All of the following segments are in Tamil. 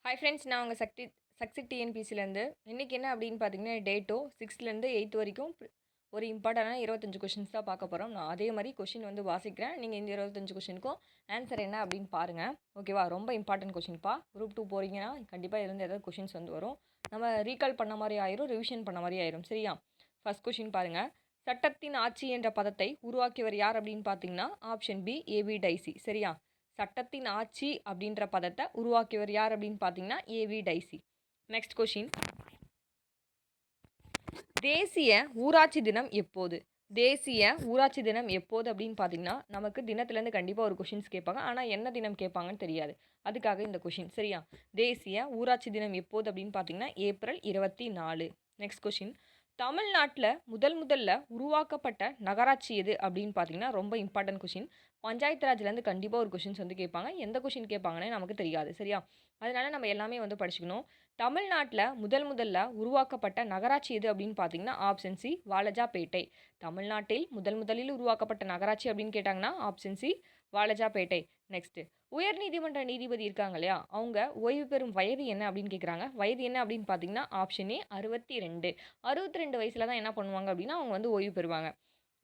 ஹாய் ஃப்ரெண்ட்ஸ், நான் உங்கள் சக்தி டிஎன்பிசிலேருந்து. இன்றைக்கி என்ன அப்படின்னு பார்த்தீங்கன்னா, டேட்டோ 6லேருந்து 8 வரைக்கும் ஒரு இம்பார்ட்டண்டான 25 கொஷின்ஸ் தான் பார்க்க போகிறோம். நான் அதே மாதிரி கொஷின் வந்து வாசிக்கிறேன். நீங்கள் இந்த 25 கொஷினுக்கும் ஆன்சர் என்ன அப்படின்னு பாருங்கள். ஓகேவா? ரொம்ப இம்பார்ட்டன்ட் கொஷின்ப்பா. குரூப் 2 போகிறீங்கன்னா கண்டிப்பாக இருந்து ஏதாவது கொஷின்ஸ் வந்து வரும். நம்ம ரீகால் பண்ண மாதிரி ஆயிரும், ரிவிஷன் பண்ண மாதிரி ஆயிரும். சரியா? ஃபர்ஸ்ட் கொஷின் பாருங்கள். சட்டத்தின் ஆட்சி என்ற பதத்தை உருவாக்கியவர் யார் அப்படின்னு பார்த்தீங்கன்னா, ஆப்ஷன் பி ஏவி டைசி. சரியா? சட்டத்தின் ஆட்சி அப்படின்ற பதத்தை உருவாக்கியவர் யார் அப்படின்னு பார்த்தீங்கன்னா ஏவி டைசி. Next question. தேசிய ஊராட்சி தினம் எப்போது? தேசிய ஊராட்சி தினம் எப்போது அப்படின்னு பார்த்தீங்கன்னா, நமக்கு தினத்துலேருந்து கண்டிப்பாக ஒரு கொஷின்ஸ் கேட்பாங்க. ஆனால் என்ன தினம் கேட்பாங்கன்னு தெரியாது. அதுக்காக இந்த கொஷின். சரியா? தேசிய ஊராட்சி தினம் எப்போது அப்படின்னு பார்த்தீங்கன்னா ஏப்ரல் 24. Next question. தமிழ்நாட்டில் முதல்ல உருவாக்கப்பட்ட நகராட்சி எது அப்படின்னு பார்த்தீங்கன்னா ரொம்ப இம்பார்ட்டன்ட் கொஷின். பஞ்சாயத்து ராஜ்லேருந்து கண்டிப்பாக ஒரு கொஷின்ஸ் வந்து கேட்பாங்க. எந்த கொஷின் கேட்பாங்கன்னே நமக்கு தெரியாது. சரியா? அதனால நம்ம எல்லாமே வந்து படிச்சுக்கணும். தமிழ்நாட்டில் முதல்ல உருவாக்கப்பட்ட நகராட்சி எது அப்படின்னு பார்த்தீங்கன்னா ஆப்ஷன் சி வாலஜாபேட்டை. தமிழ்நாட்டில் முதலில் உருவாக்கப்பட்ட நகராட்சி அப்படின்னு கேட்டாங்கன்னா ஆப்ஷன் சி வாலஜாபேட்டை. நெக்ஸ்ட்டு. உயர்நீதிமன்ற நீதிபதி இருக்காங்க இல்லையா, அவங்க ஓய்வு பெறும் வயது என்ன அப்படின்னு கேட்குறாங்க. வயது என்ன அப்படின்னு பார்த்தீங்கன்னா ஆப்ஷன் ஏ 62. 62 வயசில் தான் என்ன பண்ணுவாங்க அப்படின்னா அவங்க வந்து ஓய்வு பெறுவாங்க.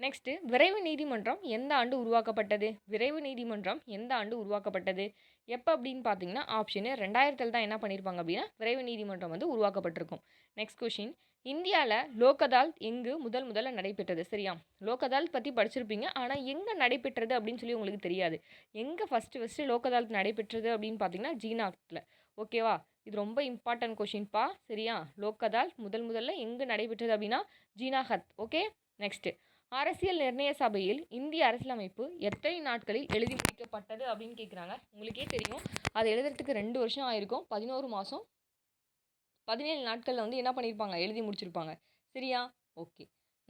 நெக்ஸ்ட்டு. விரைவு நீதிமன்றம் எந்த ஆண்டு உருவாக்கப்பட்டது? விரைவு நீதிமன்றம் எந்த ஆண்டு உருவாக்கப்பட்டது? எப்போ அப்படின்னு பார்த்தீங்கன்னா ஆப்ஷனு 2000 தான் என்ன பண்ணியிருப்பாங்க அப்படின்னா விரைவு நீதிமன்றம் வந்து உருவாக்கப்பட்டிருக்கும். Next question. இந்தியாவில் லோக் அதாலத் எங்கு முதல்ல நடைபெற்றது? சரியா? லோக் அதாலத் பற்றி படிச்சிருப்பீங்க, ஆனால் எங்கே நடைபெற்றது அப்படின்னு சொல்லி உங்களுக்கு தெரியாது. எங்கே ஃபஸ்ட்டு லோக் அதாலத் நடைபெற்றது அப்படின்னு பார்த்தீங்கன்னா ஜீனாத்தில். ஓகேவா? இது ரொம்ப இம்பார்ட்டன்ட் கொஷின்ப்பா. சரியா? லோக் அதாலத் முதல்ல எங்கே நடைபெற்றது அப்படின்னா ஜீனாகத். ஓகே. நெக்ஸ்ட்டு. அரசியல் நிர்ணய சபையில் இந்திய அரசியலமைப்பு எத்தனை நாட்களில் எழுதி முடிக்கப்பட்டது அப்படின்னு கேட்குறாங்க. உங்களுக்கே தெரியும், அது எழுதுறதுக்கு 2 வருஷம் ஆயிருக்கும். 11 மாதம் 17 நாட்களில் வந்து என்ன பண்ணியிருப்பாங்க, எழுதி முடிச்சிருப்பாங்க. சரியா? ஓகே.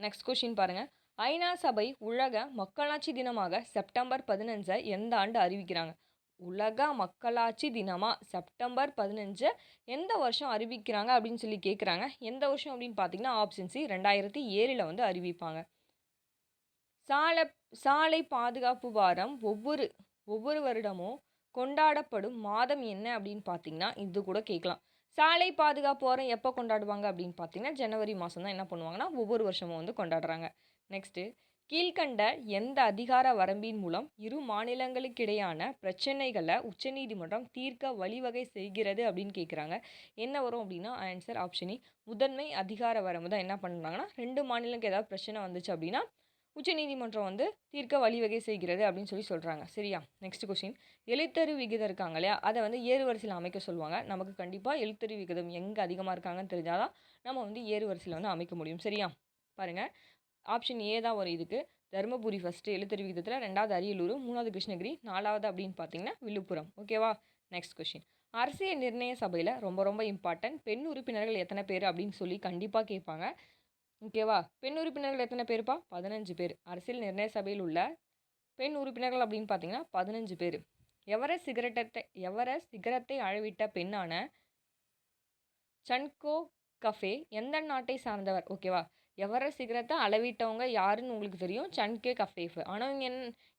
நெக்ஸ்ட் கொஷின் பாருங்கள். ஐநா சபை உலக மக்களாட்சி தினமாக செப்டம்பர் 15 எந்த ஆண்டு அறிவிக்கிறாங்க? உலக மக்களாட்சி தினமாக செப்டம்பர் 15 எந்த வருஷம் அறிவிக்கிறாங்க அப்படின்னு சொல்லி கேட்குறாங்க. எந்த வருஷம் அப்படின்னு பார்த்தீங்கன்னா ஆப்ஷன் சி 2007 வந்து அறிவிப்பாங்க. சாலை பாதுகாப்பு வாரம் ஒவ்வொரு வருடமும் கொண்டாடப்படும் மாதம் என்ன அப்படின்னு பார்த்தீங்கன்னா இது கூட கேட்கலாம். சாலை பாதுகாப்பு வாரம் எப்போ கொண்டாடுவாங்க அப்படின்னு பார்த்தீங்கன்னா ஜனவரி மாதம் தான் என்ன பண்ணுவாங்கன்னா ஒவ்வொரு வருஷமும் வந்து கொண்டாடுறாங்க. நெக்ஸ்ட்டு. கீழ்கண்ட எந்த அதிகார வரம்பின் மூலம் இரு மாநிலங்களுக்கிடையான பிரச்சனைகளை உச்சநீதிமன்றம் தீர்க்க வழிவகை செய்கிறது அப்படின்னு கேட்குறாங்க. என்ன வரும் அப்படின்னா ஆன்சர் ஆப்ஷன் இ முதன்மை அதிகார வரம்பு தான் என்ன பண்ணுறாங்கன்னா 2 மாநிலங்களுக்கு ஏதாவது பிரச்சனை வந்துச்சு அப்படின்னா உச்சநீதிமன்றம் வந்து தீர்க்க வழிவகை செய்கிறது அப்படின்னு சொல்லி சொல்கிறாங்க. சரியா? Next question. எழுத்தறிவு விகிதம் இருக்காங்க இல்லையா, அதை வந்து ஏறுவரிசையில் அமைக்க சொல்லுவாங்க. நமக்கு கண்டிப்பாக எழுத்தறிவு விகிதம் எங்கே அதிகமாக இருக்காங்கன்னு தெரிஞ்சால் தான் நம்ம வந்து ஏறுவரிசையில் வந்து அமைக்க முடியும். சரியா? பாருங்கள். ஆப்ஷன் ஏ தான் வரும் இதுக்கு. தருமபுரி ஃபஸ்ட்டு எழுத்தறிவு விகிதத்தில், 2வது அரியலூர், 3வது கிருஷ்ணகிரி, 4வது அப்படின்னு பார்த்தீங்கன்னா விழுப்புரம். ஓகேவா? Next question. அரசியல் நிர்ணய சபையில் ரொம்ப இம்பார்ட்டன்ட் பெண் உறுப்பினர்கள் எத்தனை பேர் அப்படின்னு சொல்லி கண்டிப்பாக கேட்பாங்க. ஓகேவா? பெண் உறுப்பினர்கள் எத்தனை பேருப்பா? 15 பேர். அரசியல் நிர்ணய சபையில் உள்ள பெண் உறுப்பினர்கள் அப்படின்னு பார்த்தீங்கன்னா 15 பேர். எவரெஸ்ட் சிகரத்தை அழவிட்ட பெண்ணான சன்கோ கஃபே எந்த நாட்டை சார்ந்தவர்? ஓகேவா? எவரெஸ்ட் சிகரத்தை அளவிட்டவங்க யாருன்னு உங்களுக்கு தெரியும், சன்கே கஃபேஃப். ஆனால் அவங்க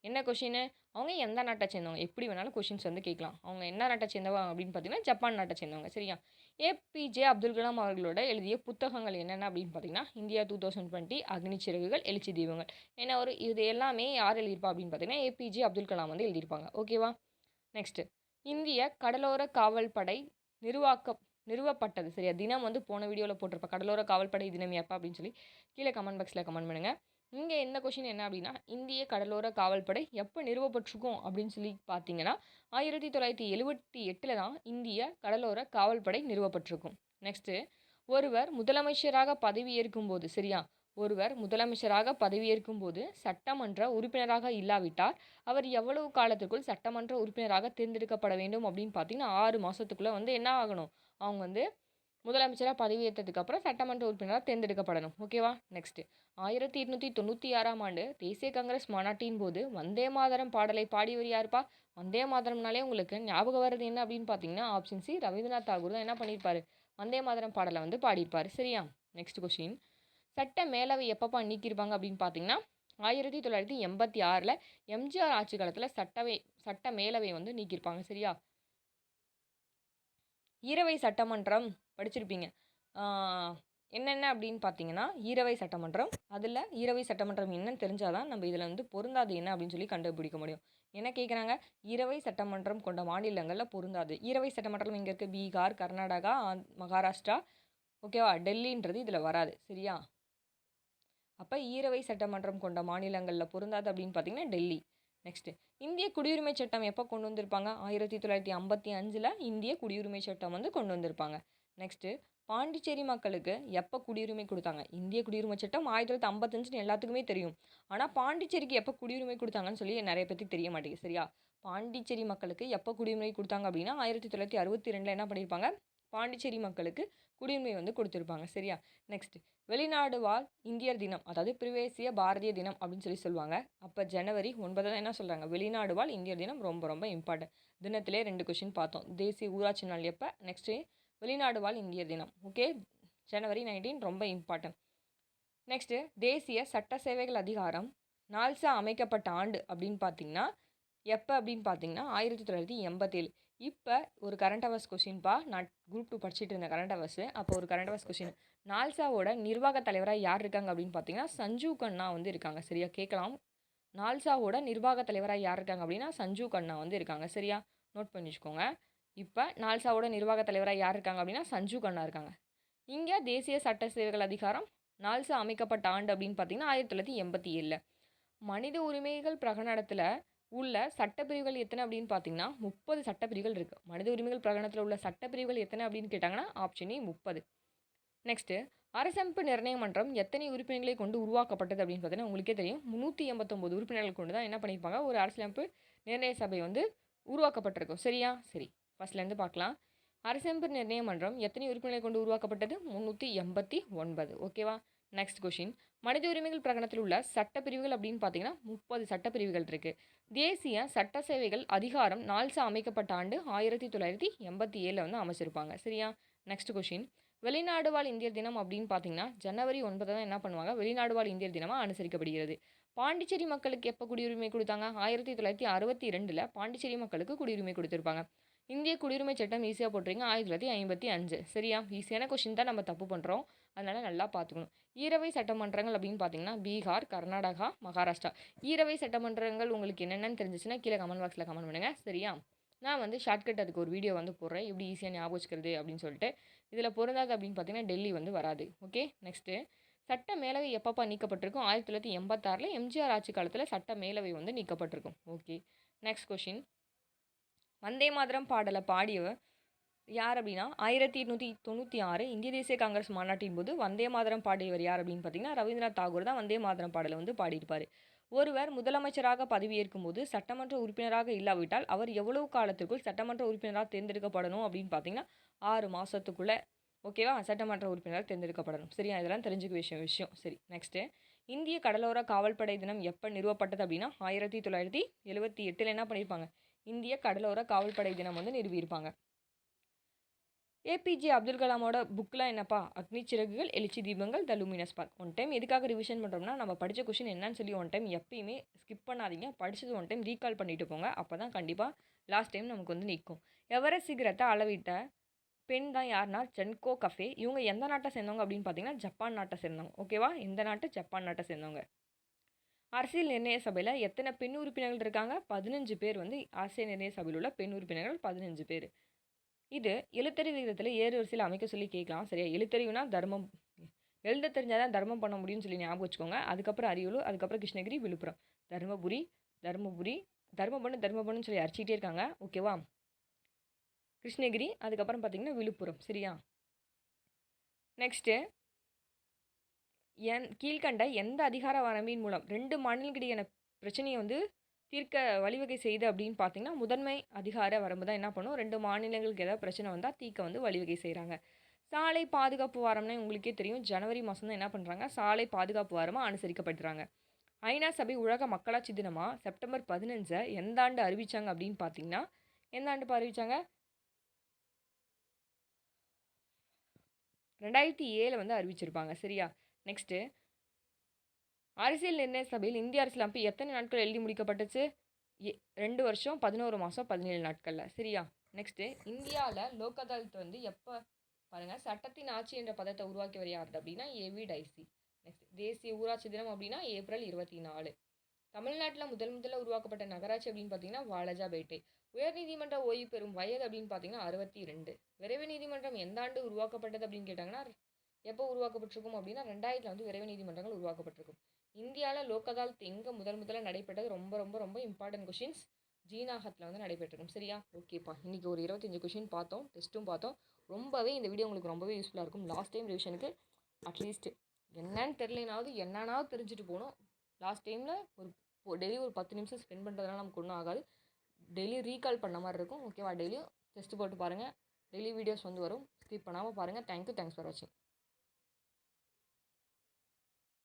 என்ன கொஷின், அவங்க எந்த நாட்டை சேர்ந்தவங்க? எப்படி வேணாலும் கொஷின்ஸ் வந்து கேட்கலாம். அவங்க என்ன நாட்டை சேர்ந்தவங்க அப்படின்னு பார்த்தீங்கன்னா ஜப்பான் நாட்டை சேர்ந்தவங்க. சரியா? ஏபிஜே அப்துல் கலாம் அவர்களோட எழுதிய புத்தகங்கள் என்னென்ன அப்படின்னு பார்த்தீங்கன்னா இந்தியா 2020, அக்னி சிறகுகள், எழுச்சி தீபங்கள். ஏன்னா இது எல்லாமே யார் எழுதியிருப்பா அப்படின்னு பார்த்தீங்கன்னா ஏபிஜே அப்துல் கலாம் வந்து எழுதியிருப்பாங்க. ஓகேவா? நெக்ஸ்ட்டு. இந்திய கடலோர காவல்படை நிறுவப்பட்டது. சரியா? தினம் வந்து போன வீடியோவில் போட்டிருப்பேன். கடலோர காவல்படை தினம் எப்போ அப்படின்னு சொல்லி கீழே கமெண்ட் பாக்ஸில் கமெண்ட் பண்ணுங்கள். இங்கே என்ன கொஷின் என்ன அப்படின்னா இந்திய கடலோர காவல்படை எப்போ நிறுவப்பட்டிருக்கும் அப்படின்னு சொல்லி பார்த்தீங்கன்னா 1978 தான் இந்திய கடலோர காவல்படை நிறுவப்பட்டிருக்கும். நெக்ஸ்ட்டு. ஒருவர் முதலமைச்சராக பதவியேற்கும் போது, சரியா, ஒருவர் முதலமைச்சராக பதவியேற்கும் போது சட்டமன்ற உறுப்பினராக இல்லாவிட்டால் அவர் எவ்வளவு காலத்துக்குள் சட்டமன்ற உறுப்பினராக தேர்ந்தெடுக்கப்பட வேண்டும் அப்படின்னு பார்த்தீங்கன்னா 6 மாதத்துக்குள்ளே வந்து என்ன ஆகணும், அவங்க வந்து முதலமைச்சராக பதவியேற்றதுக்கு அப்புறம் சட்டமன்ற உறுப்பினராக தேர்ந்தெடுக்கப்படணும். ஓகேவா? நெக்ஸ்ட்டு. 1896ஆம் ஆண்டு தேசிய காங்கிரஸ் மாநாட்டின் போது வந்தே மாதரம் பாடலை பாடியவர் யாருப்பா? வந்தே மாதரம்னாலே உங்களுக்கு ஞாபகம் வர்றது என்ன அப்படின்னு பார்த்தீங்கன்னா ஆப்ஷன் சி ரவீந்திரநாத் தாகூர் தான் என்ன பண்ணியிருப்பாரு, வந்தே மாதரம் பாடலை வந்து பாடியிருப்பார். சரியா? Next question. சட்ட மேலவை எப்பப்பா நீக்கியிருப்பாங்க அப்படின்னு பார்த்தீங்கன்னா 1986 எம்ஜிஆர் ஆட்சி காலத்தில் சட்ட மேலவை வந்து நீக்கியிருப்பாங்க. சரியா? ஈரவை சட்டமன்றம் படிச்சிருப்பீங்க. ஆ என்னென்ன அப்படின்னு பார்த்தீங்கன்னா, ஈரவை சட்டமன்றம். அதில ஈரவை சட்டமன்றம் என்னன்னு தெரிஞ்சா தான் நம்ம இதில வந்து பொருந்தாது என்ன அப்படின்னு சொல்லி கண்டுபிடிக்க முடியும். என்ன கேட்குறாங்க? ஈரவை சட்டமன்றம் கொண்ட மாநிலங்கள்ல பொருந்தாது. ஈரவை சட்டமன்றம் எங்க இருக்கு? பீகார், கர்நாடகா, மகாராஷ்டிரா, ஓகேவா? டெல்லின்றது இதில வராது. சரியா? அப்ப ஈரவை சட்டமன்றம் கொண்ட மாநிலங்கள்ல பொருந்தாது அப்படின்னு பார்த்தீங்கன்னா, டெல்லி. நெக்ஸ்ட்டு இந்திய குடியுரிமை சட்டம் எப்போ கொண்டு வந்திருப்பாங்க? 1955ல இந்திய குடியுரிமை சட்டம் வந்து கொண்டு வந்திருப்பாங்க. நெக்ஸ்ட்டு பாண்டிச்சேரி மக்களுக்கு எப்போ குடியுரிமை குடுத்தாங்க? இந்திய குடியுரிமை சட்டம் 1955ன்னு எல்லாத்துக்குமே தெரியும். ஆனா, பாண்டிச்சேரிக்கு எப்போ குடியுரிமை குடுத்தாங்கன்னு சொல்லி நெறைய பேத்துக்கு தெரிய மாட்டேங்குது. சரியா? பாண்டிச்சேரி மக்களுக்கு எப்போ குடியுரிமை குடுத்தாங்க அப்படின்னா, 1962ல என்ன பண்ணியிருப்பாங்க? பாண்டிச்சேரி மக்களுக்கு குடியுரிமை வந்து குடுத்துருப்பாங்க. சரியா? நெக்ஸ்ட் வெளிநாடு வாழ் இந்தியர் தினம், அதாவது பிரவேசிய பாரதிய தினம் அப்படின்னு சொல்லி சொல்லுவாங்க. அப்போ ஜனவரி 9 தான் என்ன சொல்கிறாங்க? வெளிநாடு வாழ் இந்தியர் தினம் ரொம்ப ரொம்ப இம்பார்ட்டன்ட். தினத்திலே 2 கொஷின் பார்த்தோம். தேசிய ஊராட்சி நாள் எப்போ? நெக்ஸ்ட்டு வெளிநாடு வாழ் இந்தியர் தினம். ஓகே, ஜனவரி 19 ரொம்ப இம்பார்ட்டன்ட். நெக்ஸ்ட்டு தேசிய சட்ட சேவைகள் அதிகாரம் நால்சா அமைக்கப்பட்ட ஆண்டு அப்படின்னு பார்த்தீங்கன்னா எப்போ அப்படின்னு பார்த்தீங்கன்னா 1987. இப்போ ஒரு கரண்ட் அவர்ஸ் கொஷின்ப்பா. நான் குரூப் 2 படிச்சுட்டு இருந்தேன் கரண்ட் அவர்ஸு. அப்போ ஒரு கரண்ட் அவர்ஸ் கொஷின். நால்சாவோட நிர்வாக தலைவராக யார் இருக்காங்க அப்படின்னு பார்த்தீங்கன்னா சஞ்சீவ் கண்ணா வந்து இருக்காங்க. சரியா? கேட்கலாம். நால்சாவோட நிர்வாக தலைவராக யார் இருக்காங்க அப்படின்னா சஞ்சீவ் கண்ணா வந்து இருக்காங்க. சரியா? நோட் பண்ணி வச்சுக்கோங்க. இப்போ நால்சாவோட நிர்வாக தலைவராக யார் இருக்காங்க அப்படின்னா சஞ்சீவ் கண்ணா இருக்காங்க. இங்கே தேசிய சட்ட சேவைகள் அதிகாரம் நால்சா அமைக்கப்பட்ட ஆண்டு அப்படின்னு பார்த்தீங்கன்னா 1987. மனித உரிமைகள் பிரகடனத்தில் உள்ள சட்டப்பிரிவுகள் எத்தனை அப்படின்னு பார்த்தீங்கன்னா 30 சட்டப்பிரிவுகள் இருக்குது. மனித உரிமைகள் பிரகடனத்தில் உள்ள சட்டப்பிரிவுகள் எத்தனை அப்படின்னு கேட்டாங்கன்னா ஆப்ஷன் ஏ 30. நெக்ஸ்ட்டு அரசமைப்பு நிர்ணய மன்றம் எத்தனை உறுப்பினர்களை கொண்டு உருவாக்கப்பட்டது அப்படின்னு பார்த்தீங்கன்னா உங்களுக்கே தெரியும் 389 உறுப்பினர்கள் கொண்டு தான் என்ன பண்ணியிருப்பாங்க ஒரு அரசியலமைப்பு நிர்ணய சபை வந்து உருவாக்கப்பட்டிருக்கும். சரியா? சரி, ஃபர்ஸ்ட்லேருந்து பார்க்கலாம். அரசமைப்பு நிர்ணய மன்றம் எத்தனை உறுப்பினர்களை கொண்டு உருவாக்கப்பட்டது? 389. ஓகேவா? நெக்ஸ்ட் கொஷின் மனித உரிமைகள் பிரகடனத்தில் உள்ள சட்டப்பிரிவுகள் அப்படின்னு பார்த்தீங்கன்னா 30 சட்டப்பிரிவுகள் இருக்குது. தேசிய சட்ட சேவைகள் அதிகாரம் நால்சா அமைக்கப்பட்ட ஆண்டு 1987 வந்து அமைச்சிருப்பாங்க. சரியா? நெக்ஸ்ட் கொஷின் வெளிநாடு வாழ் இந்தியர் தினம் அப்படின்னு பார்த்தீங்கன்னா ஜனவரி 9 தான் என்ன பண்ணுவாங்க? வெளிநாடு வாழ் இந்தியர் தினமாக அனுசரிக்கப்படுகிறது. பாண்டிச்சேரி மக்களுக்கு எப்போ குடியுரிமை கொடுத்தாங்க? 1962ல் பாண்டிச்சேரி மக்களுக்கு குடியுரிமை கொடுத்துருப்பாங்க. இந்திய குடியுரிமை சட்டம் ஈஸியாக போட்டுறீங்க 1955. சரியா? ஈஸியான கொஷின் தான் நம்ம தப்பு பண்ணுறோம். அதனால் நல்லா பார்த்துக்கணும். ஈரவை சட்டமன்றங்கள் அப்படின்னு பார்த்தீங்கன்னா பீகார், கர்நாடகா, மகாராஷ்டிரா. ஈரவை சட்டமன்றங்கள் உங்களுக்கு என்னென்னு தெரிஞ்சிச்சுன்னா கீழே கமெண்ட் பாக்ஸில் கமெண்ட் பண்ணுங்கள். சரியா? நான் வந்து ஷார்ட்கட் அதுக்கு ஒரு வீடியோ வந்து போடுறேன். எப்படி ஈஸியாக ஞாபகம் வச்சுக்கிறது அப்படின்னு சொல்லிட்டு. இதில் பொருந்தாது அப்படின்னு பார்த்தீங்கன்னா டெல்லி வந்து வராது. ஓகே, நெக்ஸ்ட்டு சட்ட மேலவை எப்பப்போ நீக்கப்பட்டிருக்கும்? 1986ல் எம்ஜிஆர் ஆட்சி காலத்தில் சட்ட மேலவை வந்து நீக்கப்பட்டிருக்கும். Okay, next question Vande Mataram பாடலை பாடியவர் யார் அப்படின்னா 1896 இந்திய தேசிய காங்கிரஸ் மாநாட்டின் போது வந்தே மாதரம் பாடியவர் யார் அப்படின்னு பார்த்தீங்கன்னா ரவீந்திரநாத் தாகூர் தான் வந்தே மாதரம் பாடலை வந்து பாடியிருப்பார். ஒருவர் முதலமைச்சராக பதவியேற்கும் போது சட்டமன்ற உறுப்பினராக இல்லாவிட்டால் அவர் எவ்வளவு காலத்திற்குள் சட்டமன்ற உறுப்பினராக தேர்ந்தெடுக்கப்படணும் அப்படின்னு பார்த்தீங்கன்னா 6 மாதத்துக்குள்ளே. ஓகேவா? சட்டமன்ற உறுப்பினராக தேர்ந்தெடுக்கப்படணும். சரியா? இதெல்லாம் தெரிஞ்சுக்க விஷயம். சரி, நெக்ஸ்ட்டு இந்திய கடலோர காவல்படை தினம் எப்போ நிறுவப்பட்டது அப்படின்னா 1978 என்ன பண்ணியிருப்பாங்க? இந்திய கடலோர காவல்படை தினம் வந்து நிறுவியிருப்பாங்க. ஏபிஜே அப்துல் கலாமோட புக்கில் என்னப்பா? அக்னி சிறகுகள், எழுச்சி தீபங்கள், த லூமினஸ் பார்க். ஒன் டைம் எதுக்காக ரிவிஷன் பண்ணுறோம்னா நம்ம படித்த கொஷின் என்னன்னு சொல்லி ஒன் டைம் எப்பயுமே ஸ்கிப் பண்ணாதீங்க. படித்தது ஒன் டைம் ரீகால் பண்ணிட்டு போங்க. அப்போ தான் கண்டிப்பாக லாஸ்ட் டைம் நமக்கு வந்து நிற்கும். எவரெஸ்ட் சிகரத்தை அளவிட்ட பெண் தான் யாருன்னா ஜென்கோ கஃபே. இவங்க எந்த நாட்டை சேர்ந்தவங்க அப்படின்னு பார்த்தீங்கன்னா ஜப்பான் நாட்டை சேர்ந்தவங்க. ஓகேவா? எந்த நாட்டு? ஜப்பான் நாட்டை சேர்ந்தவங்க. அரசியல் நிர்ணய சபையில் எத்தனை பெண் உறுப்பினர்கள் இருக்காங்க? 15 பேர் வந்து அரசியல் நிர்ணய சபையில் உள்ள பெண் உறுப்பினர்கள் 15 பேர். இது எழுத்தறிவு விகிதத்தில் ஏறு வரிசையில் அமைக்க சொல்லி கேட்கலாம். சரியா? எழுத்தறிவுனா தர்மம், எழுத தெரிஞ்சால் தான் தர்மம் பண்ண முடியும்னு சொல்லி ஞாபகம் வச்சுக்கோங்க. அதுக்கப்புறம் அரியலூர், அதுக்கப்புறம் கிருஷ்ணகிரி, விழுப்புரம். தருமபுரி தர்மபுரின்னு சொல்லி அடிச்சிக்கிட்டே இருக்காங்க. ஓகேவா? கிருஷ்ணகிரி, அதுக்கப்புறம் பார்த்தீங்கன்னா விழுப்புரம். சரியா? நெக்ஸ்ட்டு கீழ்கண்ட எந்த அதிகார வரம்பின் மூலம் 2 மாநிலங்களுக்கிடையான பிரச்சனையை வந்து தீர்க்க வழிவகை செய்து அப்படின்னு பார்த்தீங்கன்னா முதன்மை அதிகார வரம்பு தான் என்ன பண்ணும் 2 மாநிலங்களுக்கு ஏதாவது பிரச்சனை வந்தால் தீர்க்க வந்து வழிவகை செய்கிறாங்க. சாலை பாதுகாப்பு வாரம்னா உங்களுக்கே தெரியும் ஜனவரி மாதம் தான் என்ன பண்ணுறாங்க சாலை பாதுகாப்பு வாரமாக அனுசரிக்கப்படுறாங்க. ஐநா சபை உலக மக்களாட்சி தினமாக செப்டம்பர் 15 எந்த ஆண்டு அறிவித்தாங்க அப்படின்னு பார்த்தீங்கன்னா எந்த ஆண்டு அறிவித்தாங்க? 2007 வந்து அறிவிச்சிருப்பாங்க. சரியா? நெக்ஸ்ட்டு அரசியல் நிர்ணய சபையில் இந்திய அரசியலமைப்பு எத்தனை நாட்கள் எழுதி முடிக்கப்பட்டுச்சு? 2 வருஷம் 11 மாதம் 17 நாட்களில். சரியா? நெக்ஸ்ட்டு இந்தியாவில் லோக் அதாலத் வந்து எப்போ பாருங்கள், சட்டத்தின் ஆட்சி என்ற பதத்தை உருவாக்கியவர் யார் அப்படின்னா ஏவி டைசி. நெக்ஸ்ட் தேசிய ஊராட்சி தினம் அப்படின்னா ஏப்ரல் 24. தமிழ்நாட்டில் முதல்ல உருவாக்கப்பட்ட நகராட்சி அப்படின்னு பார்த்தீங்கன்னா வாலஜாபேட்டை. உயர்நீதிமன்ற ஓய்வு பெறும் வயது அப்படின்னு பார்த்தீங்கன்னா 62. விரைவு நீதிமன்றம் எந்த ஆண்டு உருவாக்கப்பட்டது அப்படின்னு கேட்டாங்கன்னா எப்போ உருவாக்கப்பட்டிருக்கும் அப்படின்னா 2000 வந்து விரைவு நீதிமன்றங்கள் உருவாக்கப்பட்டிருக்கும். இந்தியாவில் லோக் அதாலத் எங்கே முதல்ல நடைபெற்றது, ரொம்ப ரொம்ப ரொம்ப இம்பார்ட்டன்ட் கொஷின்ஸ். ஜீனாகத்தில் வந்து நடைபெற்றிருக்கும். சரியா? ஓகேப்பா, இன்றைக்கி ஒரு 25 கொஷின் பார்த்தோம், டெஸ்ட்டும் பார்த்தோம். ரொம்பவே இந்த வீடியோ உங்களுக்கு ரொம்பவே யூஸ்ஃபுல்லாக இருக்கும். லாஸ்ட் டைம் ரிவிஷனுக்கு அட்லீஸ்ட் என்னன்னு தெரியலனாவது என்னன்னாவது தெரிஞ்சுட்டு போகணும். லாஸ்ட் டைமில் டெய்லி ஒரு 10 நிமிஷம் ஸ்பெண்ட் பண்ணுறதுனால நமக்கு ஒன்றும் ஆகாது. டெய்லி ரீகால் பண்ண மாதிரி இருக்கும். ஓகேவா? டெய்லியும் டெஸ்ட் போட்டு பாருங்கள். டெய்லி வீடியோஸ் வந்து வரும். ஸ்கிப் பண்ணாமல் பாருங்கள். தேங்க்ஸ் ஃபார் வாட்சிங்.